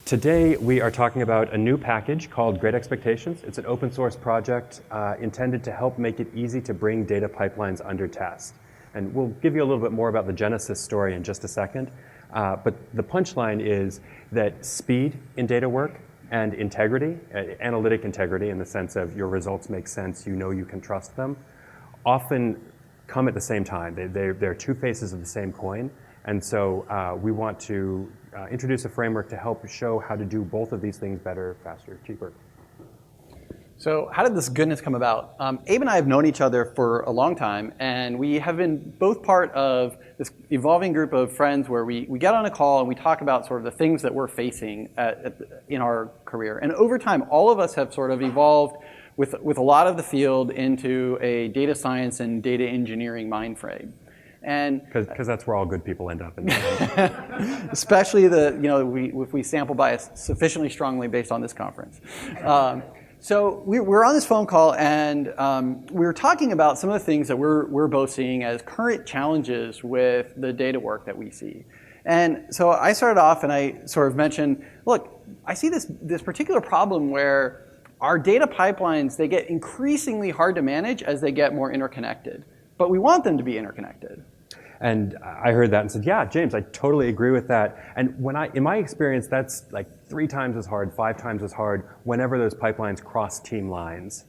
Today, we are talking about a new package called Great Expectations. It's an open source project intended to help make it easy to bring data pipelines under test. And we'll give you a little bit more about the genesis story in just a second. But the punchline is that speed in data work and integrity, analytic integrity in the sense of your results make sense, you know you can trust them, often come at the same time. They're two faces of the same coin. And so we want to introduce a framework to help show how to do both of these things better, faster, cheaper. So how did this goodness come about? Abe and I have known each other for a long time, and we have been both part of this evolving group of friends where we get on a call and we talk about sort of the things that we're facing in our career. And over time, all of us have sort of evolved with a lot of the field into a data science and data engineering mind frame. Because that's where all good people end up. Especially if we sample bias sufficiently strongly based on this conference. So we're on this phone call, and we were talking about some of the things that we're both seeing as current challenges with the data work that we see. And so I started off, and I sort of mentioned, look, I see this particular problem where our data pipelines, they get increasingly hard to manage as they get more interconnected. But we want them to be interconnected. And I heard that and said, yeah, James, I totally agree with that. And in my experience, that's like 3 times as hard, 5 times as hard whenever those pipelines cross team lines.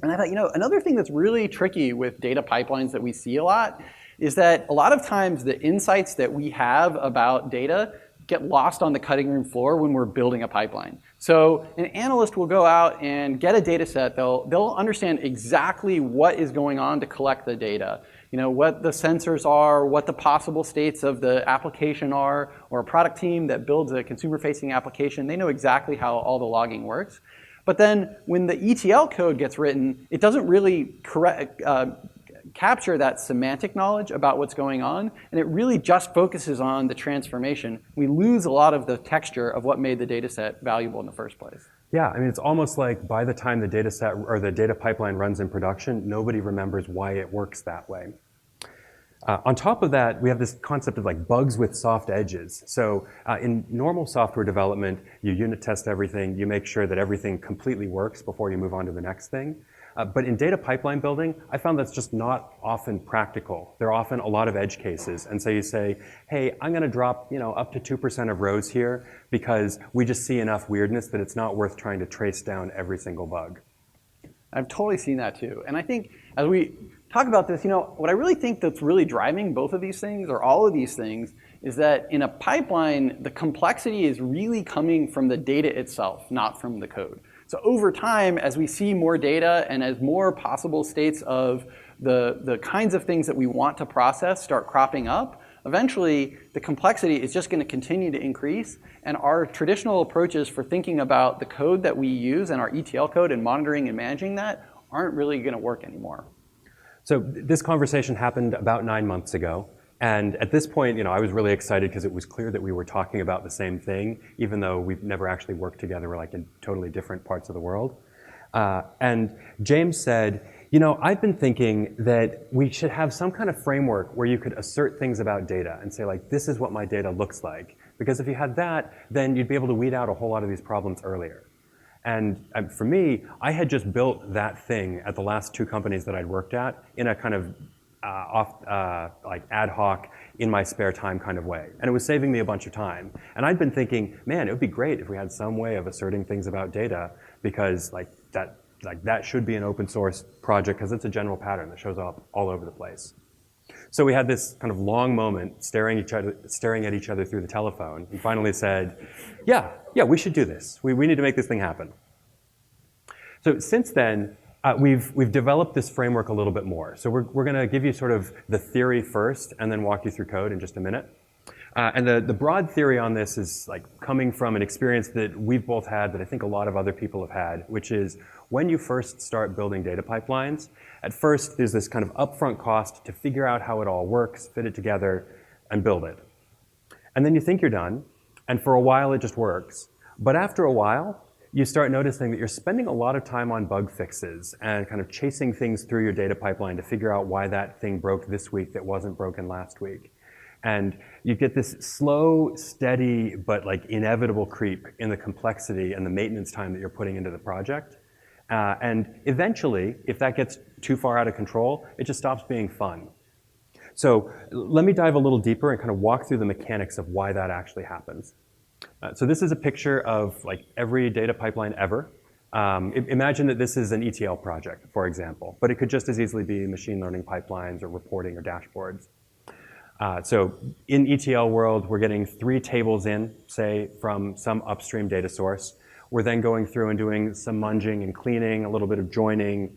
And I thought, another thing that's really tricky with data pipelines that we see a lot is that a lot of times the insights that we have about data get lost on the cutting room floor when we're building a pipeline. So an analyst will go out and get a data set. They'll understand exactly what is going on to collect the data. What the sensors are, what the possible states of the application are, or a product team that builds a consumer-facing application, they know exactly how all the logging works. But then when the ETL code gets written, it doesn't really capture that semantic knowledge about what's going on, and it really just focuses on the transformation. We lose a lot of the texture of what made the data set valuable in the first place. Yeah, it's almost like by the time the data set or the data pipeline runs in production, nobody remembers why it works that way. On top of that, we have this concept of like bugs with soft edges. So in normal software development, you unit test everything, you make sure that everything completely works before you move on to the next thing. But in data pipeline building, I found that's just not often practical. There are often a lot of edge cases. And so you say, hey, I'm going to drop up to 2% of rows here because we just see enough weirdness that it's not worth trying to trace down every single bug. I've totally seen that too. And I think as we talk about this, what I really think that's really driving both of these things or all of these things is that in a pipeline, the complexity is really coming from the data itself, not from the code. So over time, as we see more data and as more possible states of the kinds of things that we want to process start cropping up, eventually the complexity is just going to continue to increase. And our traditional approaches for thinking about the code that we use and our ETL code and monitoring and managing that aren't really going to work anymore. So this conversation happened about 9 months ago. And at this point, I was really excited because it was clear that we were talking about the same thing, even though we've never actually worked together. We're like in totally different parts of the world. And James said, I've been thinking that we should have some kind of framework where you could assert things about data and say, like, this is what my data looks like. Because if you had that, then you'd be able to weed out a whole lot of these problems earlier. And for me, I had just built that thing at the last 2 companies that I'd worked at in a kind of like ad hoc, in my spare time kind of way. And it was saving me a bunch of time. And I'd been thinking, man, it would be great if we had some way of asserting things about data because that should be an open source project because it's a general pattern that shows up all over the place. So we had this kind of long moment staring at each other through the telephone and finally said, yeah, we should do this. We need to make this thing happen. So since then, we've developed this framework a little bit more. So we're going to give you sort of the theory first and then walk you through code in just a minute. And the broad theory on this is like coming from an experience that we've both had that I think a lot of other people have had, which is when you first start building data pipelines, at first there's this kind of upfront cost to figure out how it all works, fit it together, and build it. And then you think you're done, and for a while it just works. But after a while, you start noticing that you're spending a lot of time on bug fixes and kind of chasing things through your data pipeline to figure out why that thing broke this week that wasn't broken last week. And you get this slow, steady, but like inevitable creep in the complexity and the maintenance time that you're putting into the project. And eventually, if that gets too far out of control, it just stops being fun. So let me dive a little deeper and kind of walk through the mechanics of why that actually happens. So this is a picture of like every data pipeline ever. Imagine that this is an ETL project, for example, but it could just as easily be machine learning pipelines or reporting or dashboards. So in ETL world, we're getting 3 tables in, say, from some upstream data source. We're then going through and doing some munging and cleaning, a little bit of joining,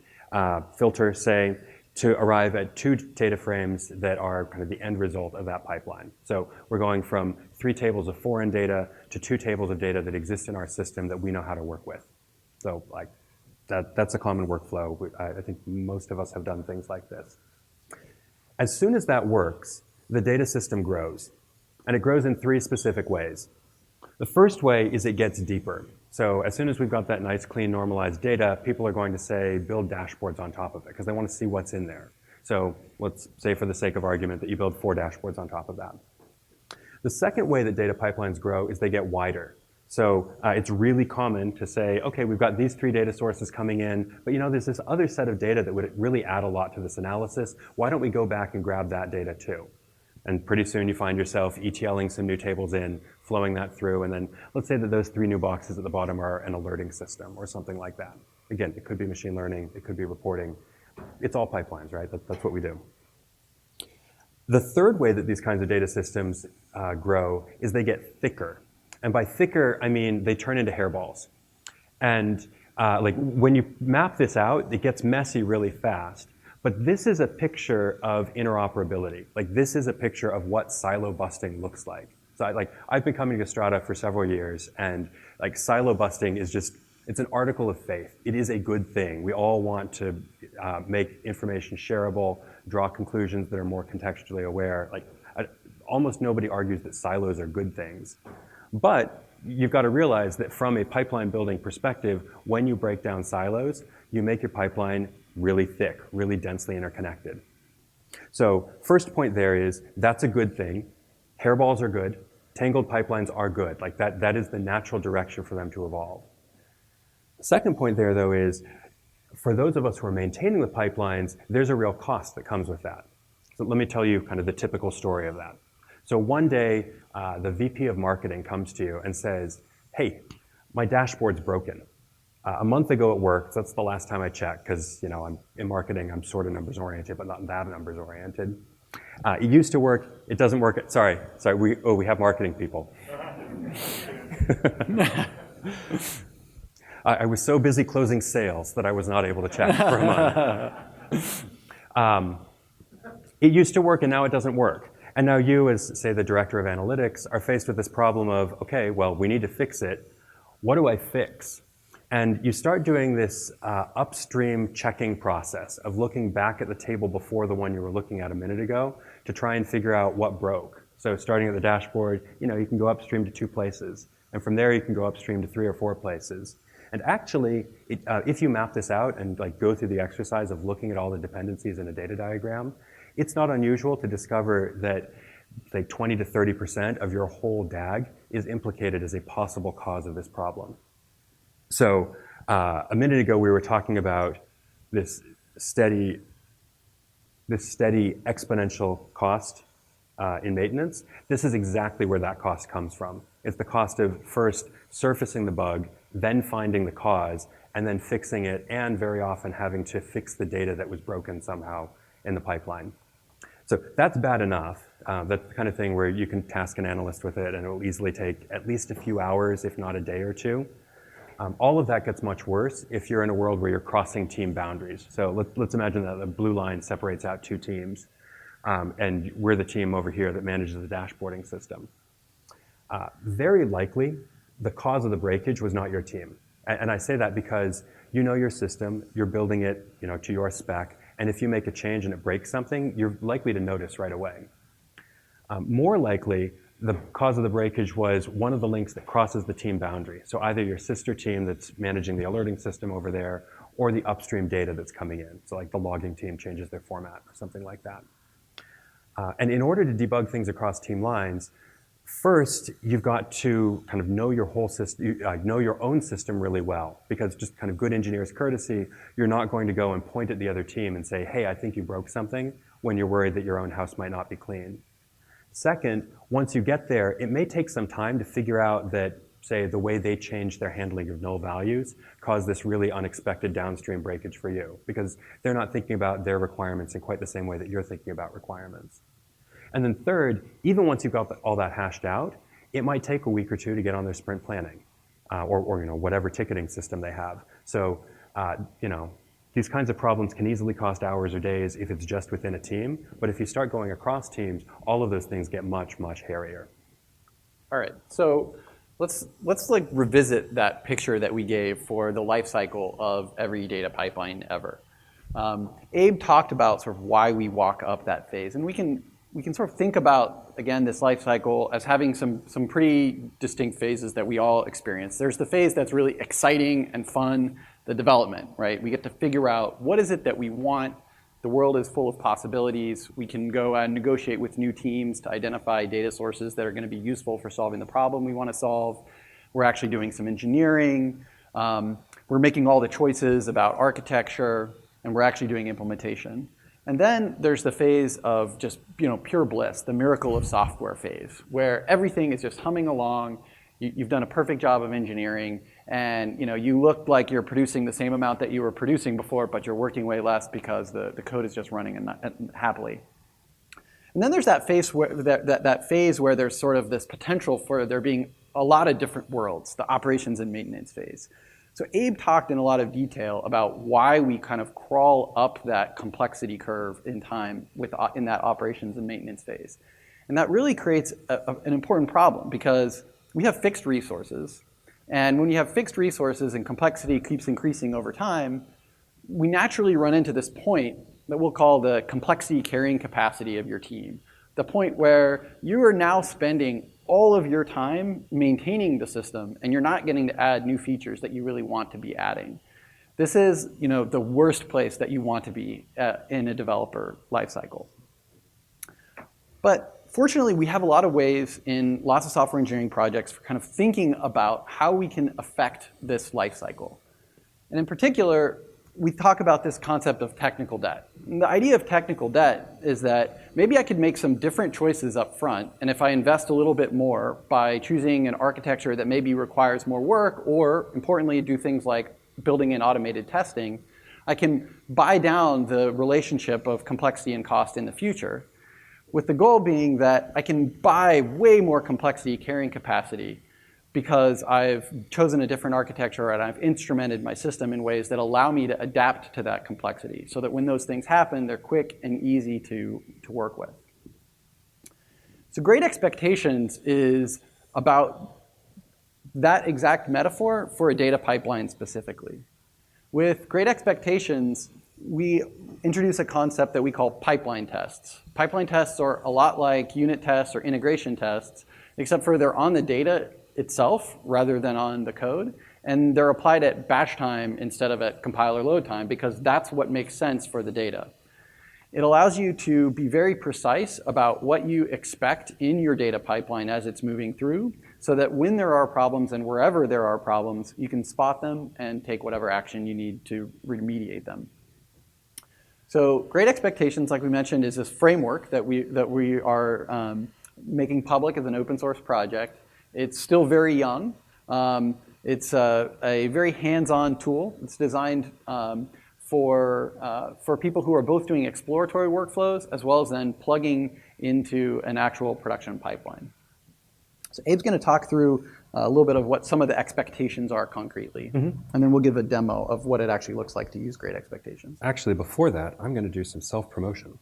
filter, say, to arrive at 2 data frames that are kind of the end result of that pipeline. So we're going from 3 tables of foreign data to 2 tables of data that exist in our system that we know how to work with. So like that's a common workflow. I think most of us have done things like this. As soon as that works, the data system grows. And it grows in 3 specific ways. The first way is it gets deeper. So as soon as we've got that nice, clean, normalized data, people are going to say, build dashboards on top of it, because they want to see what's in there. So let's say, for the sake of argument, that you build 4 dashboards on top of that. The second way that data pipelines grow is they get wider. So it's really common to say, okay, we've got these 3 data sources coming in, but there's this other set of data that would really add a lot to this analysis. Why don't we go back and grab that data too? And pretty soon you find yourself ETLing some new tables in, flowing that through, and then let's say that those 3 new boxes at the bottom are an alerting system or something like that. Again, it could be machine learning, it could be reporting. It's all pipelines, right? That's what we do. The third way that these kinds of data systems grow is they get thicker. And by thicker, I mean they turn into hairballs. And like when you map this out, it gets messy really fast. But this is a picture of interoperability. Like this is a picture of what silo busting looks like. So I've been coming to Strata for several years, and like silo busting is just, it's an article of faith. It is a good thing. We all want to make information shareable, draw conclusions that are more contextually aware. Like almost nobody argues that silos are good things. But you've got to realize that from a pipeline building perspective, when you break down silos, you make your pipeline really thick, really densely interconnected. So first point there is, that's a good thing. Hairballs are good. Tangled pipelines are good. Like that is the natural direction for them to evolve. Second point there, though, is for those of us who are maintaining the pipelines, there's a real cost that comes with that. So let me tell you kind of the typical story of that. So one day, the VP of marketing comes to you and says, hey, my dashboard's broken. A month ago it worked. That's the last time I checked, because I'm in marketing, I'm sort of numbers oriented, but not that numbers oriented. It used to work. It doesn't work. Sorry. We have marketing people. I was so busy closing sales that I was not able to check for a month. It used to work, and now it doesn't work. And now you, as, say, the director of analytics, are faced with this problem of, okay, well, we need to fix it. What do I fix? And you start doing this upstream checking process of looking back at the table before the one you were looking at a minute ago to try and figure out what broke. So starting at the dashboard, you can go upstream to 2 places. And from there, you can go upstream to 3 or 4 places. And actually, if you map this out and go through the exercise of looking at all the dependencies in a data diagram, it's not unusual to discover that, say, 20 to 30% of your whole DAG is implicated as a possible cause of this problem. So a minute ago, we were talking about this steady exponential cost in maintenance. This is exactly where that cost comes from. It's the cost of first surfacing the bug, then finding the cause, and then fixing it, and very often having to fix the data that was broken somehow in the pipeline. So that's bad enough. That's the kind of thing where you can task an analyst with it, and it will easily take at least a few hours, if not a day or 2. All of that gets much worse if you're in a world where you're crossing team boundaries. So let's imagine that the blue line separates out 2 teams, and we're the team over here that manages the dashboarding system. Very likely, the cause of the breakage was not your team. And I say that because you know your system, you're building it to your spec, and if you make a change and it breaks something, you're likely to notice right away. More likely, the cause of the breakage was one of the links that crosses the team boundary. So either your sister team that's managing the alerting system over there, or the upstream data that's coming in. So like the logging team changes their format or something like that. And in order to debug things across team lines, first, you've got to kind of know your whole system, know your own system really well, because just kind of good engineer's courtesy, you're not going to go and point at the other team and say, hey, I think you broke something, when you're worried that your own house might not be clean. Second, once you get there, it may take some time to figure out that, say, the way they changed their handling of null values caused this really unexpected downstream breakage for you, because they're not thinking about their requirements in quite the same way that you're thinking about requirements. And then third, even once you've got all that hashed out, it might take a week or two to get on their sprint planning, or whatever ticketing system they have. So these kinds of problems can easily cost hours or days if it's just within a team. But if you start going across teams, all of those things get much, much hairier. All right, so let's like revisit that picture that we gave for the life cycle of every data pipeline ever. Abe talked about sort of why we walk up that phase, and we can sort of think about, again, this life cycle as having some pretty distinct phases that we all experience. There's the phase that's really exciting and fun, the development, right? We get to figure out what is it that we want. The world is full of possibilities. We can go and negotiate with new teams to identify data sources that are going to be useful for solving the problem we want to solve. We're actually doing some engineering. We're making all the choices about architecture, and we're actually doing implementation. And then there's the phase of just pure bliss, the miracle of software phase, where everything is just humming along. You've done a perfect job of engineering, and you look like you're producing the same amount that you were producing before, but you're working way less because the code is just running happily. And then there's that phase where there's sort of this potential for there being a lot of different worlds, the operations and maintenance phase. So Abe talked in a lot of detail about why we kind of crawl up that complexity curve in time in that operations and maintenance phase. And that really creates an important problem, because we have fixed resources. And when you have fixed resources and complexity keeps increasing over time, we naturally run into this point that we'll call the complexity carrying capacity of your team. The point where you are now spending all of your time maintaining the system, and you're not getting to add new features that you really want to be adding. This is the worst place that you want to be in a developer lifecycle. But fortunately, we have a lot of ways in lots of software engineering projects for kind of thinking about how we can affect this lifecycle. And in particular, we talk about this concept of technical debt. And the idea of technical debt is that maybe I could make some different choices up front, and if I invest a little bit more by choosing an architecture that maybe requires more work, or importantly, do things like building in automated testing, I can buy down the relationship of complexity and cost in the future, with the goal being that I can buy way more complexity carrying capacity because I've chosen a different architecture and I've instrumented my system in ways that allow me to adapt to that complexity, so that when those things happen, they're quick and easy to work with. So Great Expectations is about that exact metaphor for a data pipeline specifically. With Great Expectations, we introduce a concept that we call pipeline tests. Pipeline tests are a lot like unit tests or integration tests, except for they're on the data itself rather than on the code, and they're applied at batch time instead of at compiler load time, because that's what makes sense for the data. It allows you to be very precise about what you expect in your data pipeline as it's moving through, so that when there are problems and wherever there are problems, you can spot them and take whatever action you need to remediate them. So Great Expectations, like we mentioned, is this framework that we are making public as an open source project. It's still very young. It's a very hands-on tool. It's designed for people who are both doing exploratory workflows as well as then plugging into an actual production pipeline. So Abe's going to talk through a little bit of what some of the expectations are concretely. And then we'll give a demo of what it actually looks like to use Great Expectations. Actually, before that, I'm going to do some self-promotion.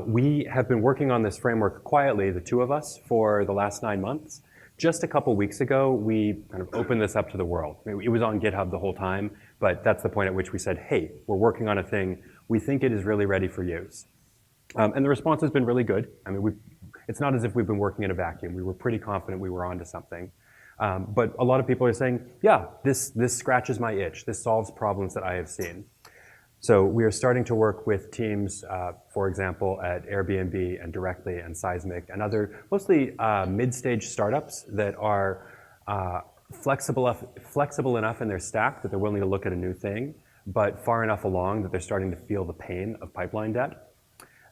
We have been working on this framework quietly, the two of us, for the last 9 months. Just a couple weeks ago, we kind of opened this up to the world. It was on GitHub the whole time, but that's the point at which we said, hey, we're working on a thing. We think it is really ready for use. And the response has been really good. I mean, it's not as if we've been working in a vacuum. We were pretty confident we were onto something. But a lot of people are saying, yeah, this scratches my itch. This solves problems that I have seen. So we are starting to work with teams, for example, at Airbnb and Directly and Seismic and other mostly mid-stage startups that are flexible enough in their stack that they're willing to look at a new thing, but far enough along that they're starting to feel the pain of pipeline debt.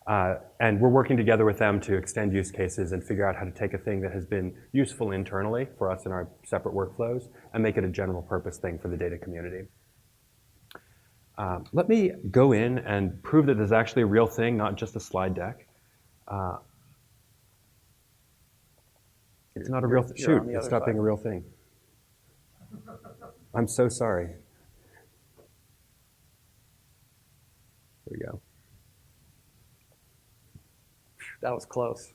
And we're working together with them to extend use cases and figure out how to take a thing that has been useful internally for us in our separate workflows and make it a general purpose thing for the data community. Let me go in and prove that this is actually a real thing, not just a slide deck. It's not a real thing. Shoot, it stopped being a real thing. I'm so sorry. There we go. That was close.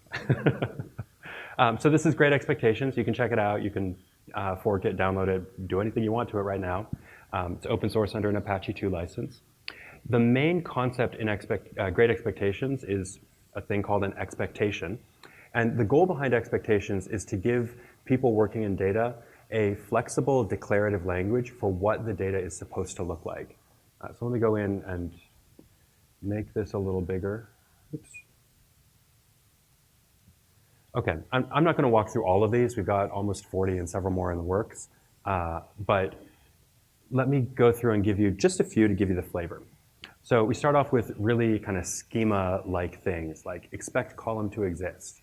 So this is Great Expectations. You can check it out. You can fork it, download it, do anything you want to it right now. It's open source under an Apache 2 license. The main concept in Great Expectations is a thing called an expectation. And the goal behind expectations is to give people working in data a flexible declarative language for what the data is supposed to look like. So let me go in and make this a little bigger. Oops. Okay, I'm not going to walk through all of these. We've got almost 40 and several more in the works. But let me go through and give you just a few to give you the flavor. So we start off with really kind of schema-like things, like expect column to exist.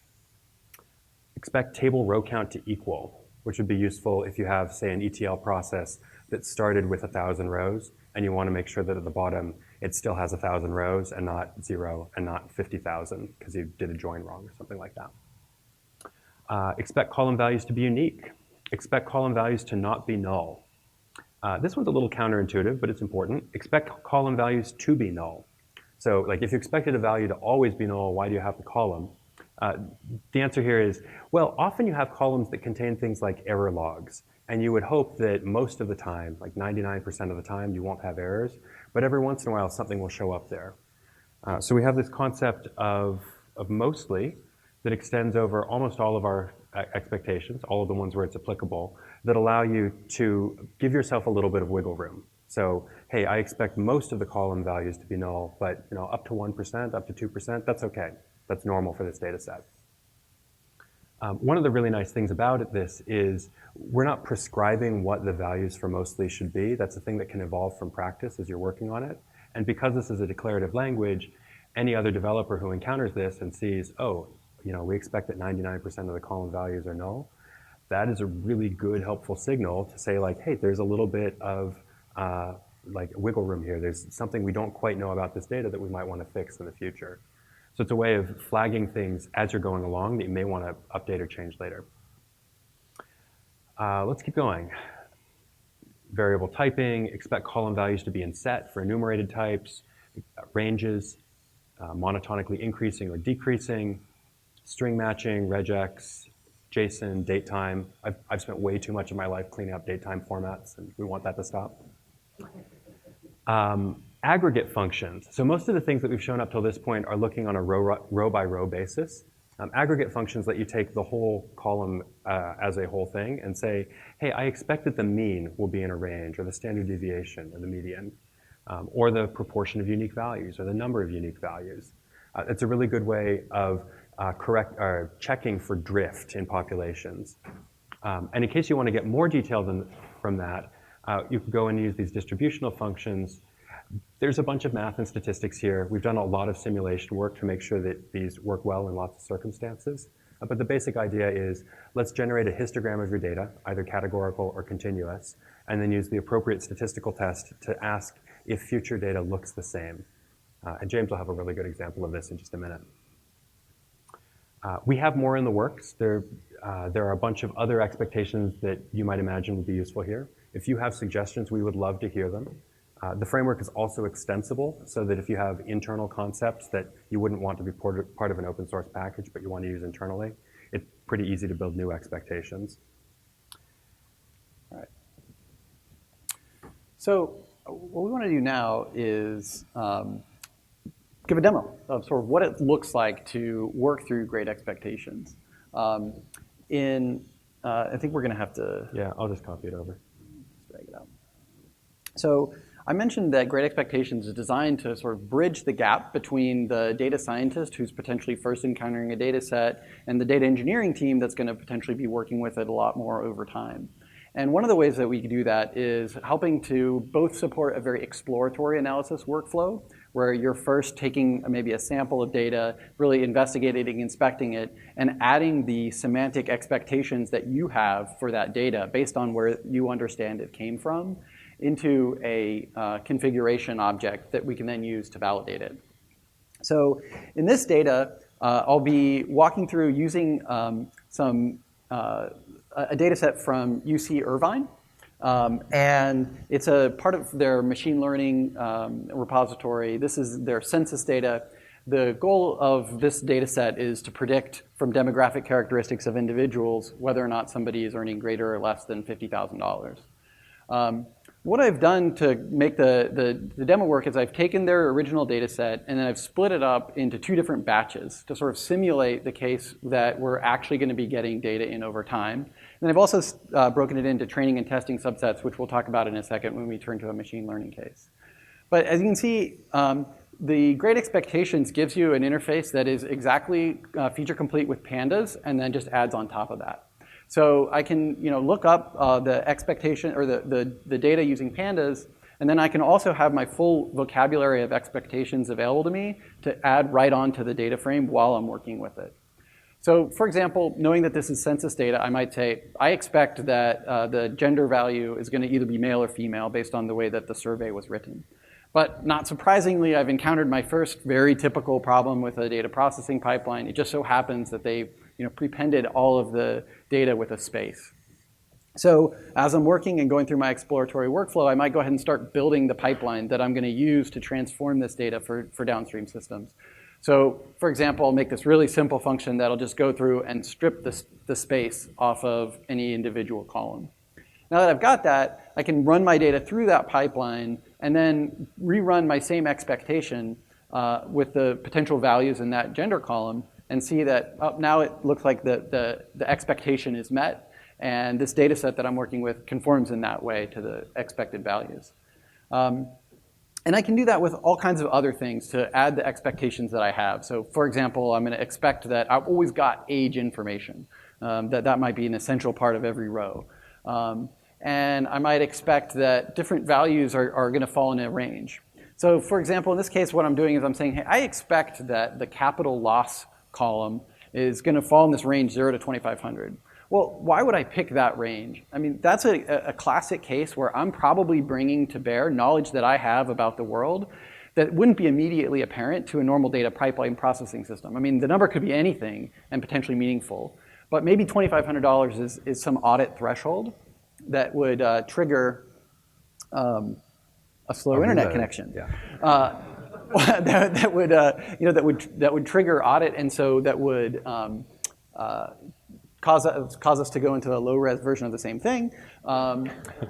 Expect table row count to equal, which would be useful if you have, say, an ETL process that started with 1,000 rows, and you want to make sure that at the bottom it still has 1,000 rows and not 0 and not 50,000 because you did a join wrong or something like that. Expect column values to be unique. Expect column values to not be null. This one's a little counterintuitive, but it's important. Expect column values to be null. So like if you expected a value to always be null, why do you have the column? The answer here is, well, often you have columns that contain things like error logs. And you would hope that most of the time, like 99% of the time, you won't have errors. But every once in a while, something will show up there. So we have this concept of mostly that extends over almost all of our expectations, all of the ones where it's applicable, that allow you to give yourself a little bit of wiggle room. So, hey, I expect most of the column values to be null, but up to 1%, up to 2%, that's okay. That's normal for this data set. One of the really nice things about this is we're not prescribing what the values for mostly should be. That's a thing that can evolve from practice as you're working on it. And because this is a declarative language, any other developer who encounters this and sees, oh, we expect that 99% of the column values are null, that is a really good, helpful signal to say like, hey, there's a little bit of like wiggle room here. There's something we don't quite know about this data that we might want to fix in the future. So it's a way of flagging things as you're going along that you may want to update or change later. Let's keep going. Variable typing, expect column values to be in set for enumerated types, ranges, monotonically increasing or decreasing, string matching, regex, JSON, datetime. I've spent way too much of my life cleaning up datetime formats, and we want that to stop. Aggregate functions. So most of the things that we've shown up till this point are looking on a row by row basis. Aggregate functions let you take the whole column as a whole thing and say, hey, I expect that the mean will be in a range, or the standard deviation, or the median, or the proportion of unique values, or the number of unique values. It's a really good way of checking for drift in populations. And in case you want to get more detail from that, you can go and use these distributional functions. There's a bunch of math and statistics here. We've done a lot of simulation work to make sure that these work well in lots of circumstances. But the basic idea is, let's generate a histogram of your data, either categorical or continuous, and then use the appropriate statistical test to ask if future data looks the same. And James will have a really good example of this in just a minute. We have more in the works. There are a bunch of other expectations that you might imagine would be useful here. If you have suggestions, we would love to hear them. The framework is also extensible, so that if you have internal concepts that you wouldn't want to be part of an open source package, but you want to use internally, it's pretty easy to build new expectations. All right. So what we want to do now is give a demo of sort of what it looks like to work through Great Expectations. I think we're going to have to... Yeah, I'll just copy it over. Drag it out. So I mentioned that Great Expectations is designed to sort of bridge the gap between the data scientist who's potentially first encountering a data set and the data engineering team that's going to potentially be working with it a lot more over time. And one of the ways that we can do that is helping to both support a very exploratory analysis workflow, where you're first taking maybe a sample of data, really investigating, inspecting it, and adding the semantic expectations that you have for that data based on where you understand it came from into a configuration object that we can then use to validate it. So in this data, I'll be walking through using a data set from UC Irvine. And it's a part of their machine learning repository. This is their census data. The goal of this data set is to predict from demographic characteristics of individuals whether or not somebody is earning greater or less than $50,000. What I've done to make the demo work is I've taken their original data set and then I've split it up into 2 different batches to sort of simulate the case that we're actually going to be getting data in over time. And I've also broken it into training and testing subsets, which we'll talk about in a second when we turn to a machine learning case. But as you can see, the Great Expectations gives you an interface that is exactly feature complete with pandas and then just adds on top of that. So I can look up the expectation or the data using pandas, and then I can also have my full vocabulary of expectations available to me to add right onto the data frame while I'm working with it. So for example, knowing that this is census data, I might say, I expect that the gender value is going to either be male or female based on the way that the survey was written. But not surprisingly, I've encountered my first very typical problem with a data processing pipeline. It just so happens that they prepended all of the data with a space. So as I'm working and going through my exploratory workflow, I might go ahead and start building the pipeline that I'm going to use to transform this data for downstream systems. So for example, I'll make this really simple function that'll just go through and strip the space off of any individual column. Now that I've got that, I can run my data through that pipeline and then rerun my same expectation with the potential values in that gender column and see that now it looks like the expectation is met, and this data set that I'm working with conforms in that way to the expected values. And I can do that with all kinds of other things to add the expectations that I have. So for example, I'm going to expect that I've always got age information. That might be an essential part of every row. And I might expect that different values are going to fall in a range. So for example, in this case, what I'm doing is I'm saying, hey, I expect that the capital loss column is going to fall in this range 0 to 2,500. Well, why would I pick that range? I mean, that's a classic case where I'm probably bringing to bear knowledge that I have about the world that wouldn't be immediately apparent to a normal data pipeline processing system. I mean, the number could be anything and potentially meaningful, but maybe $2,500 is some audit threshold that would trigger a slow internet connection. Yeah. that would trigger audit, and so that would cause us to go into a low-res version of the same thing,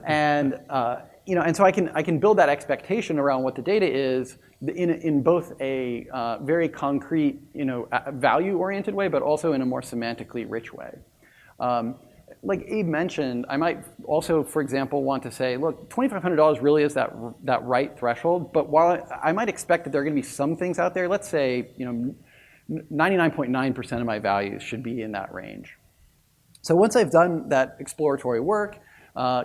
and so I can build that expectation around what the data is in both a very concrete, value-oriented way, but also in a more semantically rich way. Like Abe mentioned, I might also, for example, want to say, look, $2,500 really is that right threshold, but while I might expect that there are going to be some things out there, let's say 99.9% of my values should be in that range. So once I've done that exploratory work,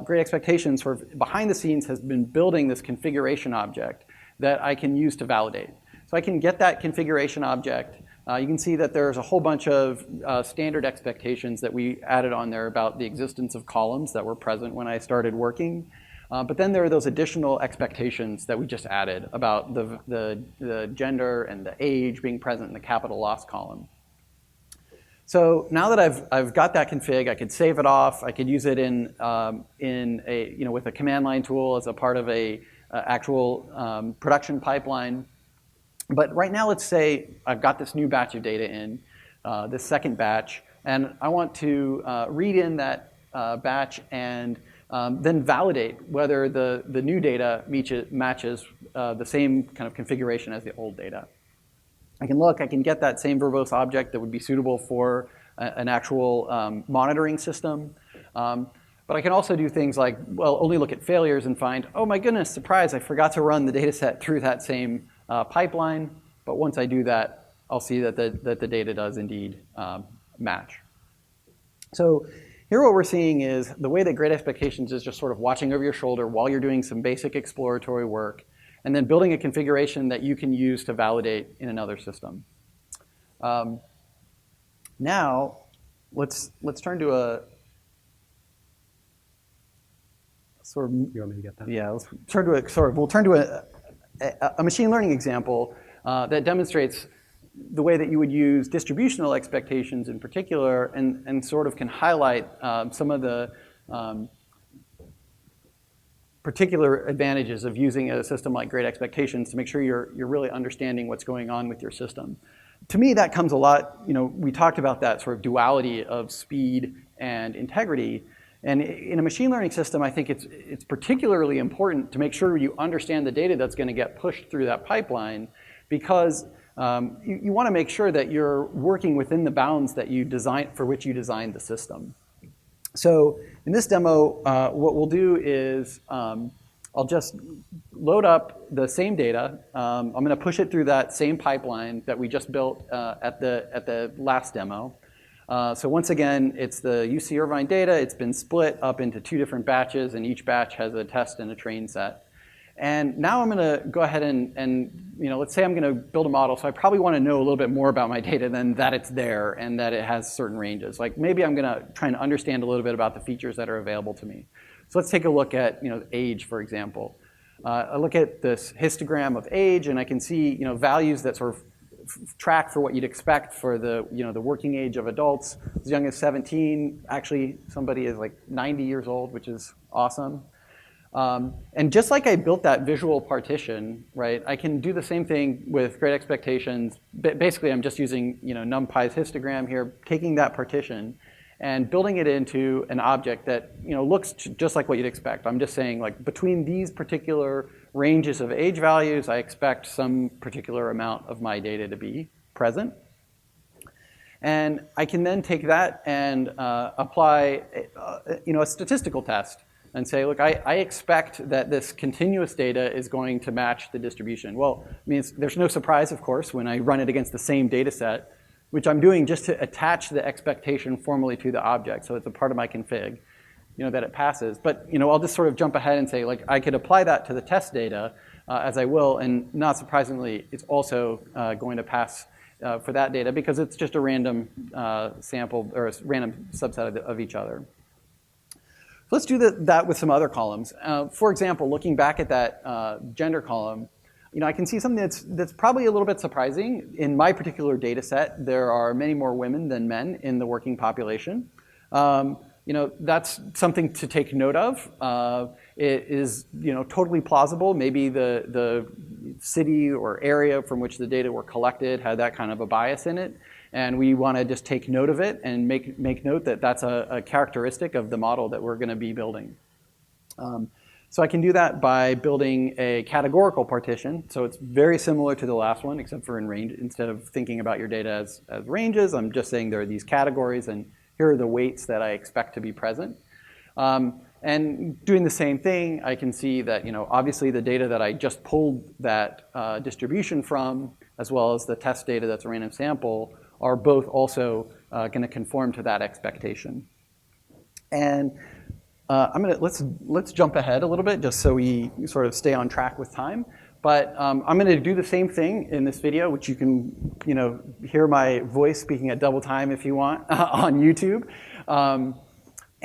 Great Expectations sort of behind the scenes has been building this configuration object that I can use to validate. So I can get that configuration object. You can see that there's a whole bunch of standard expectations that we added on there about the existence of columns that were present when I started working. But then there are those additional expectations that we just added about the gender and the age being present in the capital loss column. So now that I've got that config, I could save it off. I could use it in with a command line tool as a part of a actual production pipeline. But right now, let's say I've got this new batch of data in, this second batch, and I want to read in that batch and then validate whether the new data matches the same kind of configuration as the old data. I can get that same verbose object that would be suitable for an actual monitoring system. But I can also do things like, well, only look at failures and find, oh my goodness, surprise, I forgot to run the data set through that same pipeline. But once I do that, I'll see that the data does indeed match. So here what we're seeing is the way that Great Expectations is just sort of watching over your shoulder while you're doing some basic exploratory work, and then building a configuration that you can use to validate in another system. Now, let's turn to a sort of. You want me to get that? Yeah, let's turn to a sort of. We'll turn to a machine learning example that demonstrates the way that you would use distributional expectations in particular, and sort of can highlight some of the particular advantages of using a system like Great Expectations to make sure you're really understanding what's going on with your system. To me, that comes a lot, we talked about that sort of duality of speed and integrity. And in a machine learning system, I think it's particularly important to make sure you understand the data that's going to get pushed through that pipeline, because you want to make sure that you're working within the bounds that you design, for which you designed the system. So in this demo, what we'll do is I'll just load up the same data. I'm going to push it through that same pipeline that we just built at the last demo. So once again, it's the UC Irvine data. It's been split up into 2 different batches, and each batch has a test and a train set. And now I'm going to go ahead and let's say I'm going to build a model. So I probably want to know a little bit more about my data than that it's there and that it has certain ranges. Like maybe I'm going to try and understand a little bit about the features that are available to me. So let's take a look at age, for example. I look at this histogram of age, and I can see values that sort of track for what you'd expect for the the working age of adults. As young as 17, actually somebody is like 90 years old, which is awesome. And just like I built that visual partition, right, I can do the same thing with Great Expectations. Basically, I'm just using NumPy's histogram here, taking that partition and building it into an object that looks just like what you'd expect. I'm just saying, like, between these particular ranges of age values, I expect some particular amount of my data to be present. And I can then take that and apply a statistical test and say, look, I expect that this continuous data is going to match the distribution. Well, I mean, there's no surprise, of course, when I run it against the same data set, which I'm doing just to attach the expectation formally to the object. So it's a part of my config, that it passes. But I'll just sort of jump ahead and say, like, I could apply that to the test data as I will, and not surprisingly, it's also going to pass for that data because it's just a random sample or a random subset of each other. Let's do that with some other columns. For example, looking back at that gender column, I can see something that's probably a little bit surprising. In my particular data set, there are many more women than men in the working population. That's something to take note of. It is totally plausible. Maybe the city or area from which the data were collected had that kind of a bias in it. And we want to just take note of it and make note that that's a characteristic of the model that we're going to be building. So I can do that by building a categorical partition. So it's very similar to the last one, except for in range. Instead of thinking about your data as ranges, I'm just saying there are these categories, and here are the weights that I expect to be present. And doing the same thing, I can see that obviously the data that I just pulled that distribution from, as well as the test data that's a random sample, are both also going to conform to that expectation. And let's jump ahead a little bit just so we sort of stay on track with time. But I'm going to do the same thing in this video, which you can hear my voice speaking at double time if you want on YouTube.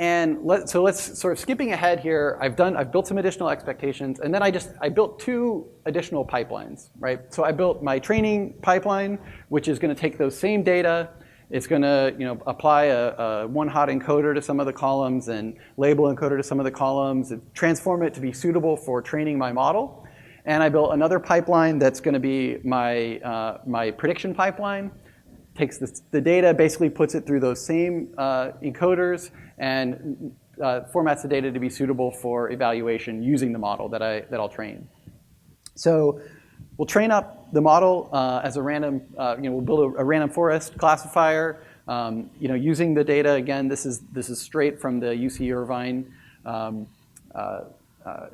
So let's sort of skipping ahead here. I've built some additional expectations, and then I built 2 additional pipelines, right? So I built my training pipeline, which is going to take those same data. It's going to apply a one-hot encoder to some of the columns and label encoder to some of the columns, and transform it to be suitable for training my model. And I built another pipeline that's going to be my prediction pipeline. Takes the data, basically puts it through those same encoders, and formats the data to be suitable for evaluation using the model that I'll train. So we'll train up the model as a random, we'll build a random forest classifier. Using the data, again, this is straight from the UC Irvine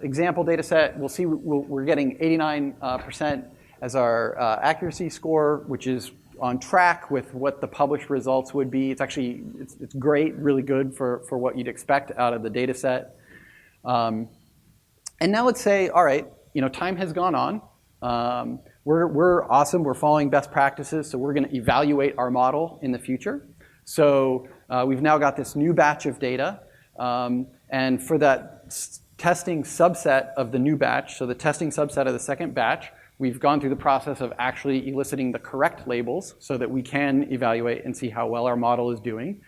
example data set. We'll see we're getting 89% as our accuracy score, which is on track with what the published results would be. It's actually, it's great, really good for what you'd expect out of the data set. And now let's say, all right, time has gone on. We're awesome, we're following best practices, so we're gonna evaluate our model in the future. So we've now got this new batch of data, and for that testing subset of the new batch, so the testing subset of the second batch, we've gone through the process of actually eliciting the correct labels so that we can evaluate and see how well our model is doing.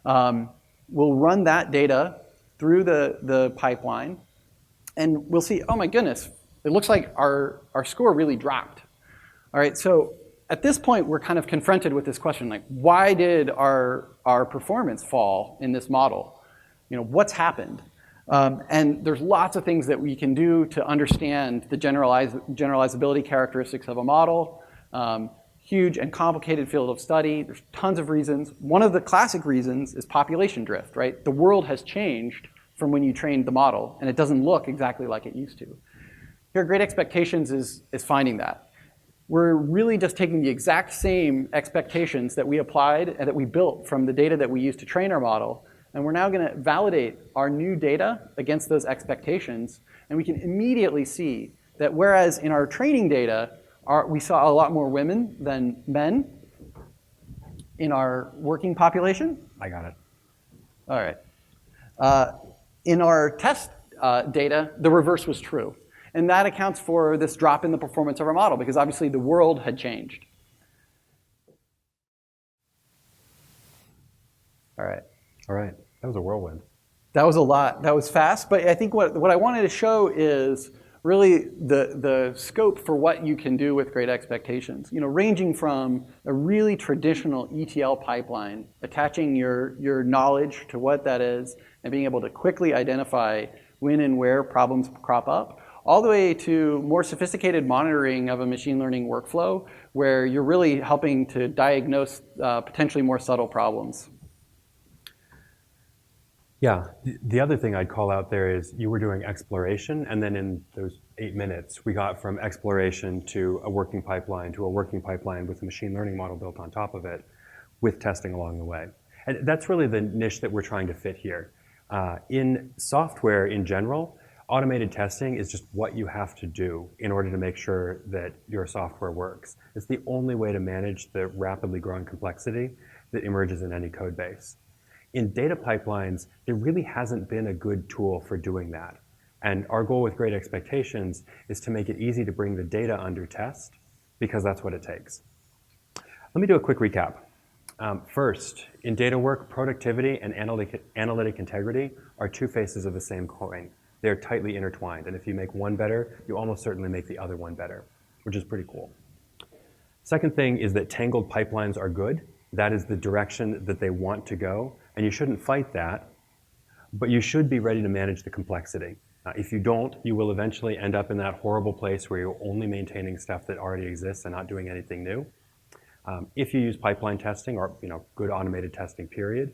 We'll run that data through the pipeline, and we'll see, oh my goodness, it looks like our score really dropped. All right, so at this point, we're kind of confronted with this question, like, why did our performance fall in this model? What's happened? And there's lots of things that we can do to understand the generalizability characteristics of a model. Huge and complicated field of study. There's tons of reasons. One of the classic reasons is population drift, right? The world has changed from when you trained the model, and it doesn't look exactly like it used to. Here, Great Expectations is finding that. We're really just taking the exact same expectations that we applied and that we built from the data that we used to train our model, and we're now gonna validate our new data against those expectations, and we can immediately see that whereas in our training data, we saw a lot more women than men in our working population. I got it. All right. In our test data, the reverse was true. And that accounts for this drop in the performance of our model, because obviously the world had changed. All right. All right. That was a whirlwind. That was a lot. That was fast. But I think what I wanted to show is really the scope for what you can do with Great Expectations. Ranging from a really traditional ETL pipeline, attaching your knowledge to what that is, and being able to quickly identify when and where problems crop up, all the way to more sophisticated monitoring of a machine learning workflow, where you're really helping to diagnose potentially more subtle problems. Yeah, the other thing I'd call out there is you were doing exploration, and then in those 8 minutes, we got from exploration to a working pipeline with a machine learning model built on top of it, with testing along the way. And that's really the niche that we're trying to fit here. In software in general, automated testing is just what you have to do in order to make sure that your software works. It's the only way to manage the rapidly growing complexity that emerges in any code base. In data pipelines, there really hasn't been a good tool for doing that. And our goal with Great Expectations is to make it easy to bring the data under test, because that's what it takes. Let me do a quick recap. First, in data work, productivity and analytic integrity are two faces of the same coin. They're tightly intertwined, and if you make one better, you almost certainly make the other one better, which is pretty cool. Second thing is that tangled pipelines are good. That is the direction that they want to go, and you shouldn't fight that, but you should be ready to manage the complexity. If you don't, you will eventually end up in that horrible place where you're only maintaining stuff that already exists and not doing anything new. If you use pipeline testing or good automated testing period,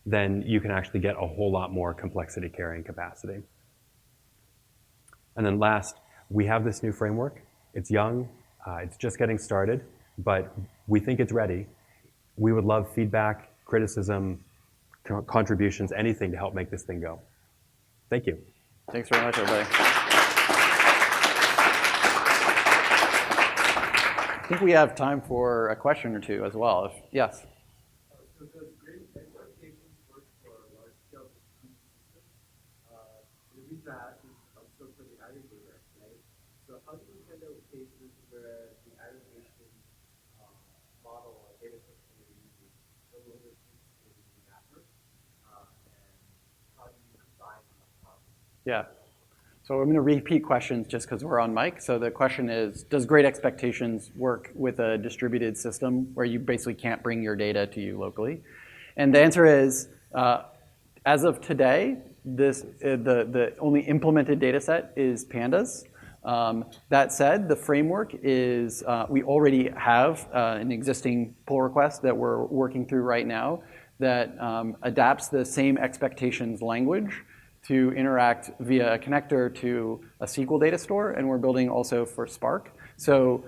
then you can actually get a whole lot more complexity carrying capacity. And then last, we have this new framework. It's young, it's just getting started, but we think it's ready. We would love feedback, criticism, contributions, anything to help make this thing go. Thank you. Thanks very much, everybody. I think we have time for a question or two as well. Yes? So does Great Expectations work for large-scale distributed systems? The reason I ask is also for the aggregator, right? So how do you handle cases where the aggregation model or data system you're using no longer seems to be accurate? And how do you combine that problem? Yeah. So I'm going to repeat questions just because we're on mic. So the question is, does Great Expectations work with a distributed system where you basically can't bring your data to you locally? And the answer is, as of today, the only implemented data set is pandas. That said, the framework is, we already have an existing pull request that we're working through right now that adapts the same expectations language to interact via a connector to a SQL data store, and we're building also for Spark. So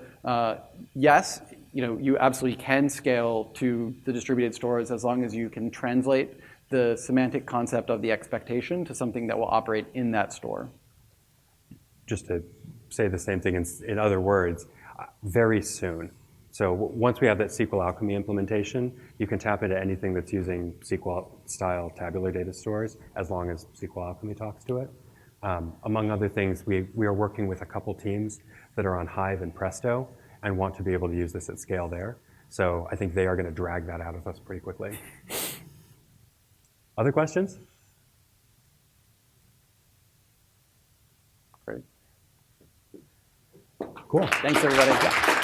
yes, you absolutely can scale to the distributed stores as long as you can translate the semantic concept of the expectation to something that will operate in that store. Just to say the same thing in other words, very soon. So once we have that SQL Alchemy implementation, you can tap into anything that's using SQL-style tabular data stores as long as SQL Alchemy talks to it. Among other things, we are working with a couple teams that are on Hive and Presto and want to be able to use this at scale there. So I think they are going to drag that out of us pretty quickly. Other questions? Great. Cool. Thanks, everybody.